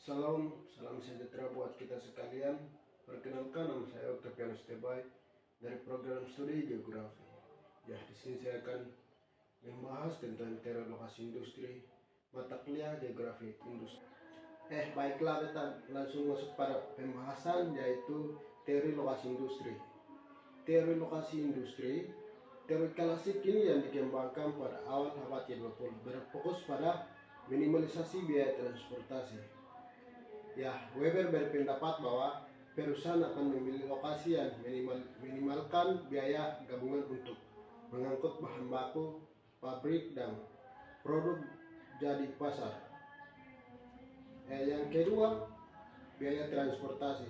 Salam sejahtera buat kita sekalian. Perkenalkan, nama saya Octavianus Tebay dari program studi geografi. Ya, di sini saya akan membahas tentang teori lokasi industri, mata kuliah geografi industri. Baiklah, kita langsung masuk pada pembahasan, yaitu teori lokasi industri. Teori lokasi industri, teori klasik ini yang dikembangkan pada awal abad ke-20, berfokus pada minimalisasi biaya transportasi. Ya, Weber berpendapat bahwa perusahaan akan memilih lokasi yang minimalkan biaya gabungan untuk mengangkut bahan baku, pabrik, dan produk jadi pasar. Yang kedua, biaya transportasi.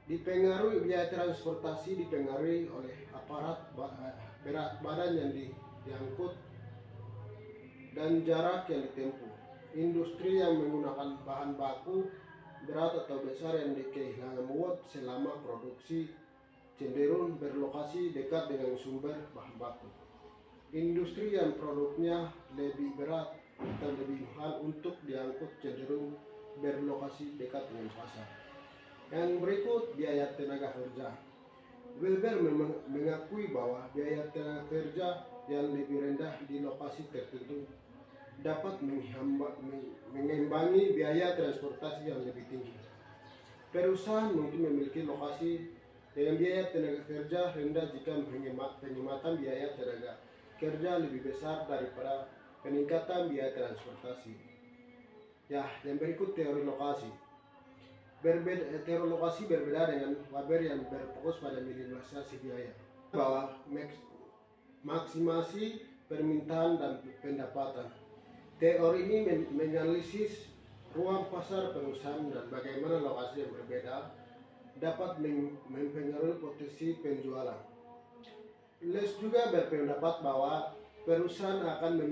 Biaya transportasi dipengaruhi oleh aparat berat badan yang diangkut dan jarak yang ditempuh. Industri yang menggunakan bahan baku berat atau besar yang kehilangan muat selama produksi cenderung berlokasi dekat dengan sumber bahan baku. Industri yang produknya lebih berat atau lebih mahal untuk diangkut cenderung berlokasi dekat dengan pasar. Yang berikut, biaya tenaga kerja. Weber mengakui bahwa biaya tenaga kerja yang lebih rendah di lokasi tertentu dapat mengimbangi biaya transportasi yang lebih tinggi. Perusahaan mungkin memiliki lokasi dengan biaya tenaga kerja rendah jika penghematan biaya tenaga kerja lebih besar daripada peningkatan biaya transportasi. Ya, yang berikut teori lokasi. Teori lokasi berbeda dengan Weber yang berfokus pada minimalisasi biaya, bahwa maksimasi permintaan dan pendapatan. Teori ini menganalisis ruang pasar perusahaan dan bagaimana lokasi yang berbeda dapat mempengaruhi potensi penjualan. Les juga berpendapat bahwa perusahaan akan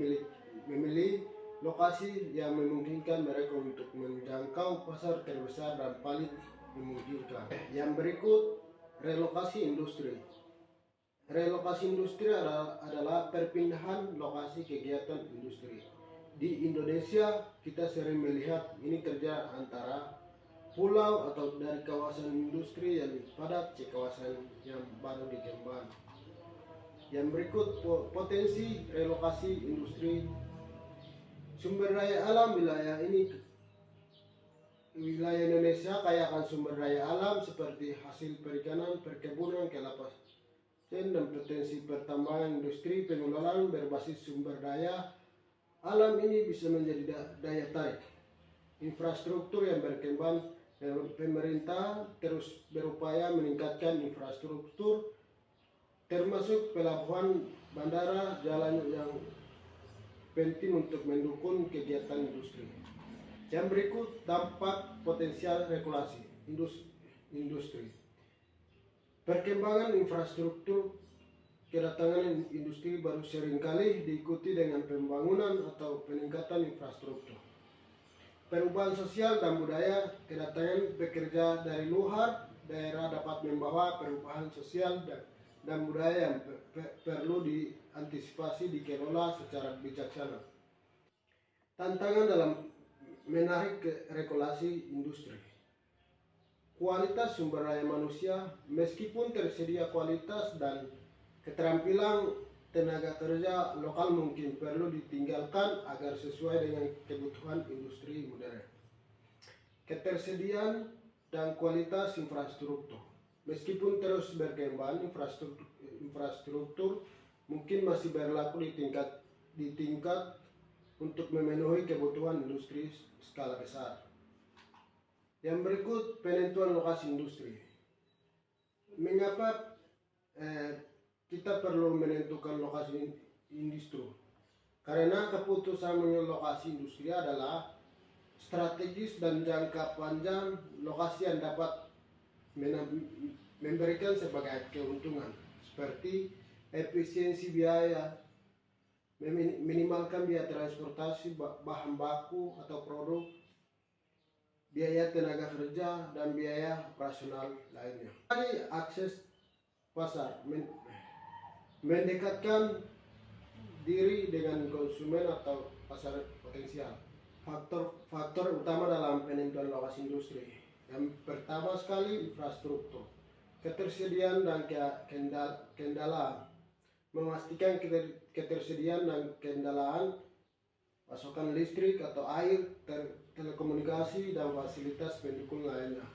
memilih lokasi yang memungkinkan mereka untuk menjangkau pasar terbesar dan paling memungkinkan. Yang berikut, relokasi industri. Relokasi industri adalah perpindahan lokasi kegiatan industri. Di Indonesia, kita sering melihat ini terjadi antara pulau atau dari kawasan industri yang padat ke kawasan yang baru dikembang. Yang berikut, potensi relokasi industri. Sumber daya alam wilayah Indonesia kaya akan sumber daya alam seperti hasil perikanan, perkebunan, kelapa sawit, dan potensi pertambangan industri. Pengelolaan berbasis sumber daya alam ini bisa menjadi daya tarik. Infrastruktur yang berkembang. Pemerintah terus berupaya meningkatkan infrastruktur termasuk pelabuhan, bandara, jalan yang penting untuk mendukung kegiatan industri. Yang berikut, dampak potensial regulasi industri. Perkembangan infrastruktur. Kedatangan industri baru seringkali diikuti dengan pembangunan atau peningkatan infrastruktur. Perubahan sosial dan budaya. Kedatangan pekerja dari luar daerah dapat membawa perubahan sosial dan budaya yang perlu diantisipasi dikelola secara bijaksana. Tantangan dalam menarik regulasi industri. Kualitas sumber daya manusia. Meskipun tersedia kualitas dan keterampilan tenaga kerja lokal mungkin perlu ditinggalkan agar sesuai dengan kebutuhan industri modern. Ketersediaan dan kualitas infrastruktur. Meskipun terus berkembang, infrastruktur mungkin masih berlaku di tingkat untuk memenuhi kebutuhan industri skala besar. Yang berikut, penentuan lokasi industri. Mengapa kita perlu menentukan lokasi industri? Karena keputusan mengenai lokasi industri adalah strategis dan jangka panjang. Lokasi yang dapat memberikan sebagai keuntungan seperti efisiensi biaya, minimalkan biaya transportasi bahan baku atau produk, biaya tenaga kerja, dan biaya operasional lainnya. Akses pasar. Mendekatkan diri dengan konsumen atau pasar potensial. faktor utama dalam penentuan lokasi industri. Yang pertama sekali infrastruktur, ketersediaan dan kendala. Memastikan ketersediaan dan kendalaan pasokan listrik atau air, telekomunikasi, dan fasilitas pendukung lainnya.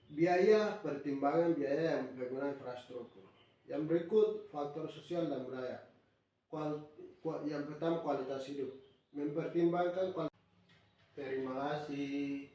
Biaya, pertimbangan biaya yang penggunaan infrastruktur. Yang berikut faktor sosial dan budaya. Yang pertama kualitas hidup, mempertimbangkan kualitas. Terima kasih.